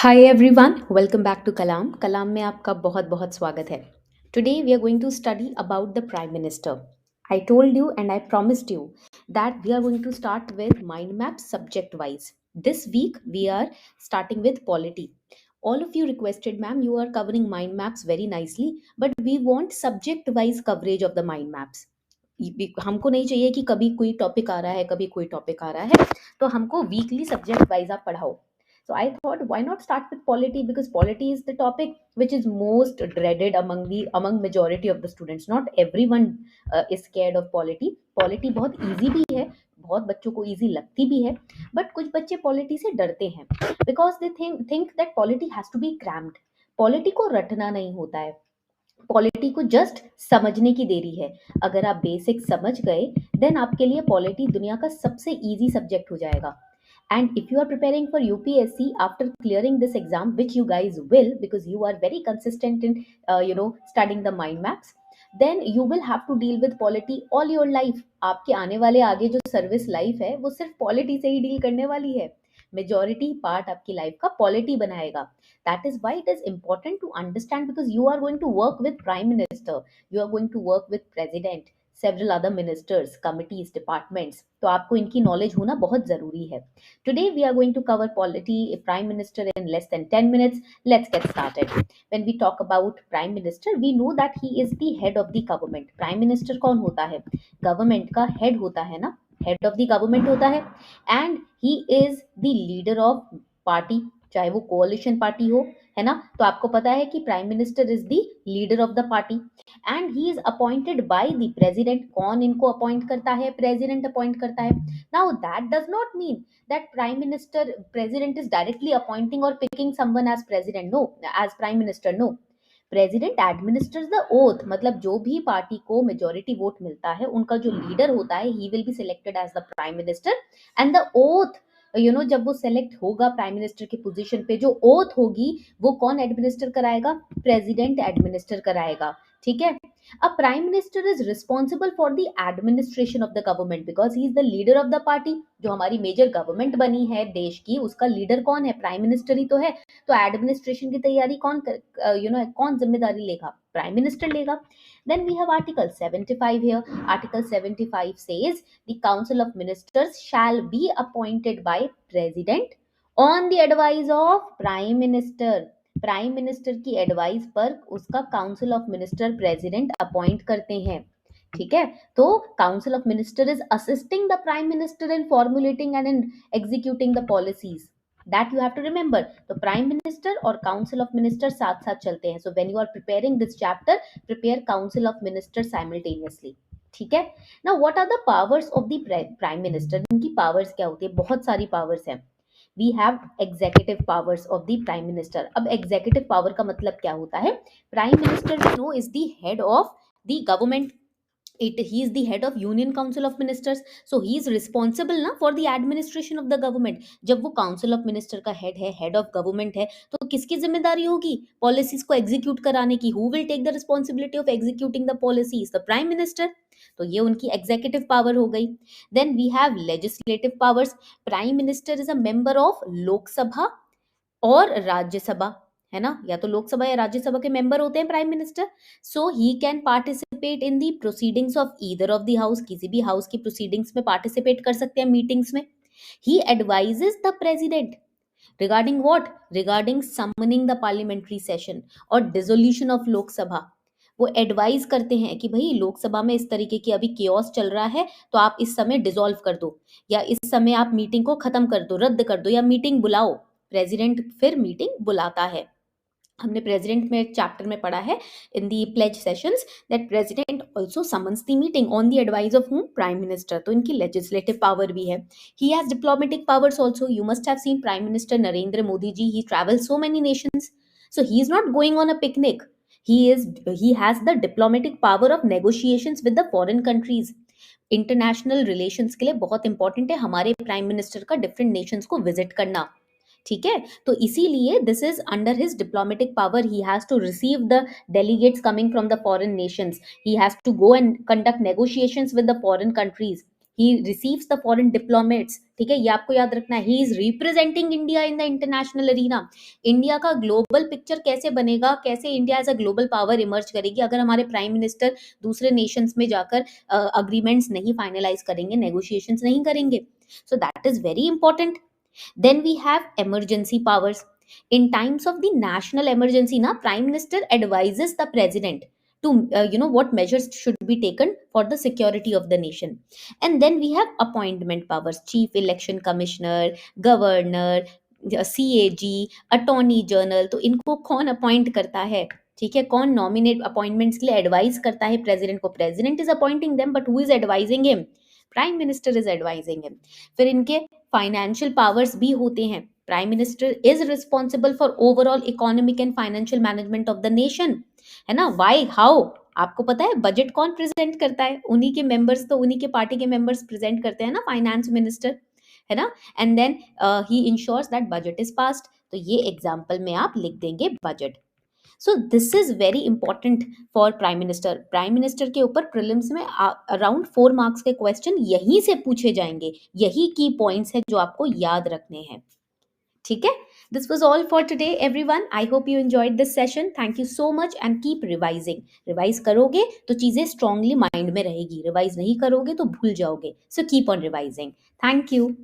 Hi everyone, welcome back to Kalam. Kalam में आपका बहुत बहुत स्वागत है। Today we are going to study about the prime minister. I told you and I promised you that we are going to start with mind map subject wise. This week we are starting with polity. All of you requested, ma'am, you are covering mind maps very nicely, but we want subject wise coverage of the mind maps. हमको नहीं चाहिए कि कभी कोई topic आ रहा है कभी कोई टॉपिक आ रहा है, तो हमको वीकली सब्जेक्ट वाइज आप पढ़ाओ. So I thought, why not start with polity, because polity is the topic which is most dreaded among majority of the students. Not everyone is scared of polity. Polity बहुत easy भी है, बहुत बच्चों को easy लगती भी है, but कुछ बच्चे polity से डरते हैं because they think that polity has to be crammed. Polity को रटना नहीं होता है, पॉलिटी को जस्ट समझने की देरी है. अगर आप बेसिक समझ गए देन आपके लिए पॉलिटी दुनिया का सबसे इजी सब्जेक्ट हो जाएगा. And if you are preparing for UPSC after clearing this exam, which you guys will, because you are very consistent in studying the mind maps, then you will have to deal with polity all your life. आपके आने वाले आगे जो service life है वो सिर्फ polity से ही deal करने वाली है. मेजॉरिटी पार्ट आपकी लाइफ का पॉलिटी बनाएगा. That is why it is important to understand, because you are going to work with prime minister, you are going to work with president, several other ministers, committees, departments. तो आपको इनकी knowledge होना बहुत जरूरी है. Today we are going to cover polity, prime minister in less than 10 minutes. Let's get started. When we talk about prime minister, we know that he is the head of the government. Prime minister कौन होता है? Government का head होता है ना, head of the government होता है. And he is the leader of party, चाहे वो कोalition पार्टी हो, है ना. तो आपको पता है कि prime minister is the leader of the party and he is appointed by the president. कौन इनको अपॉइंट करता है? प्रेसिडेंट अपॉइंट करता है. Now that does not mean that prime minister president is directly appointing और picking someone as president. No, as prime minister no. President administers the oath, मतलब जो भी पार्टी को मेजोरिटी वोट मिलता है उनका जो लीडर होता है he will be selected as the prime minister. And the oath, जब वो सेलेक्ट होगा प्राइम मिनिस्टर की पोजीशन पे, जो ओथ होगी वो कौन एडमिनिस्टर कराएगा? प्रेसिडेंट एडमिनिस्टर कराएगा. ठीक है. A prime minister is responsible for the administration of the government because he is the leader of the party. जो हमारी मेजर गवर्नमेंट बनी है देश की, उसका लीडर कौन है? प्राइम मिनिस्टर ही तो है. तो एडमिनिस्ट्रेशन की तैयारी कौन जिम्मेदारी लेगा? प्राइम मिनिस्टर लेगा. Then we have Article 75 here. Article 75 says the Council of Ministers shall be appointed by President on the advice of Prime Minister. Prime minister की एडवाइस पर उसका council of minister president appoint करते हैं. ठीक है. तो council of minister is assisting the prime minister in formulating and in executing the policies. That you have to remember. तो prime minister और काउंसिल ऑफ मिनिस्टर साथ साथ चलते हैं. So when you are preparing this chapter, prepare council of minister simultaneously. ठीक है. Now what are the powers of the prime minister? इनकी powers क्या होती है? बहुत सारी पावर्स हैं. We have executive powers of the prime minister. अब एग्जीक्यूटिव पावर का मतलब क्या होता है? Prime minister we know is the head of the government. He is the head of Union Council of Ministers, so he is responsible ना for the administration of the government. जब वो Council of Minister का head है, head of government है, तो किसकी जिम्मेदारी होगी policies को execute कराने की? Who will take the responsibility of executing the policies? The Prime Minister. तो ये उनकी executive power हो गई. Then we have legislative powers. Prime Minister is a member of लोक सभा और राज्यसभा, है ना. या तो लोकसभा या राज्यसभा के मेंबर होते हैं prime minister. So he can participate in the proceedings of either of the house. किसी भी हाउस की प्रोसीडिंग्स में पार्टिसिपेट कर सकते हैं, मीटिंग्स में. He advises the president regarding what? Regarding summoning the parliamentary session और डिसोल्यूशन ऑफ लोकसभा. वो एडवाइज करते हैं कि भाई लोकसभा में इस तरीके की अभी केओस चल रहा है, तो आप इस समय डिसॉल्व कर दो, या इस समय आप मीटिंग को खत्म कर दो, रद्द कर दो, या मीटिंग बुलाओ. प्रेसिडेंट फिर मीटिंग बुलाता है. हमने प्रेसिडेंट में चैप्टर में पढ़ा है in the plays sessions that president also summons the meeting on the advice of whom? Prime minister. तो इनकी लेजिस्लेटिव पावर भी है. He has diplomatic powers also. You must have seen prime minister Narendra Modi ji. He travels so many nations, so he is not going on a picnic. he has the diplomatic power of negotiations with the foreign countries. International relations के लिए बहुत important है हमारे prime minister का different nations को visit करना. ठीक है. तो इसीलिए this is under his diplomatic power. He has to receive the delegates coming from the foreign nations. He has to go and conduct negotiations with the foreign countries. He receives the foreign diplomats, ठीक है, ये आपको याद रखना है। He is representing India in the international arena. India का global picture कैसे बनेगा, कैसे India as a global power emerge करेगी, अगर हमारे प्राइम मिनिस्टर दूसरे नेशंस में जाकर अग्रीमेंट्स नहीं फाइनलाइज करेंगे, नेगोशिएशंस नहीं करेंगे। So that is very important. Then we have emergency powers. In times of the national emergency, na prime minister advises the president to what measures should be taken for the security of the nation. And then we have appointment powers: chief election commissioner, governor, CAG, attorney general. तो इनको कौन appoint करता है, ठीक है, कौन nominate appointments के लिए एडवाइस करता है प्रेसिडेंट को? President is appointing them, but who is advising him? Prime minister is advising him. फिर इनके फाइनेंशियल पावर्स भी होते हैं। Prime minister is responsible for overall economic and financial management of the nation, है ना। वाई, हाउ, आपको पता है बजट कौन प्रेजेंट करता है? उन्हीं के मेंबर्स, तो उन्हीं के पार्टी के मेंबर्स प्रेजेंट करते हैं ना, फाइनेंस मिनिस्टर, है ना। And then he ensures that budget is passed. तो ये एग्जाम्पल में आप लिख देंगे budget. So this is very important for prime minister. Prime minister के ऊपर प्रीलिम्स में अराउंड 4 मार्क्स के क्वेश्चन यहीं से पूछे जाएंगे, यही की पॉइंट्स है जो आपको याद रखने हैं, ठीक है। This was all for today everyone. I hope you enjoyed this session. Thank you so much and keep revising. Revise करोगे तो चीजें स्ट्रांगली माइंड में रहेगी, रिवाइज नहीं करोगे तो भूल जाओगे। So keep on revising. Thank you.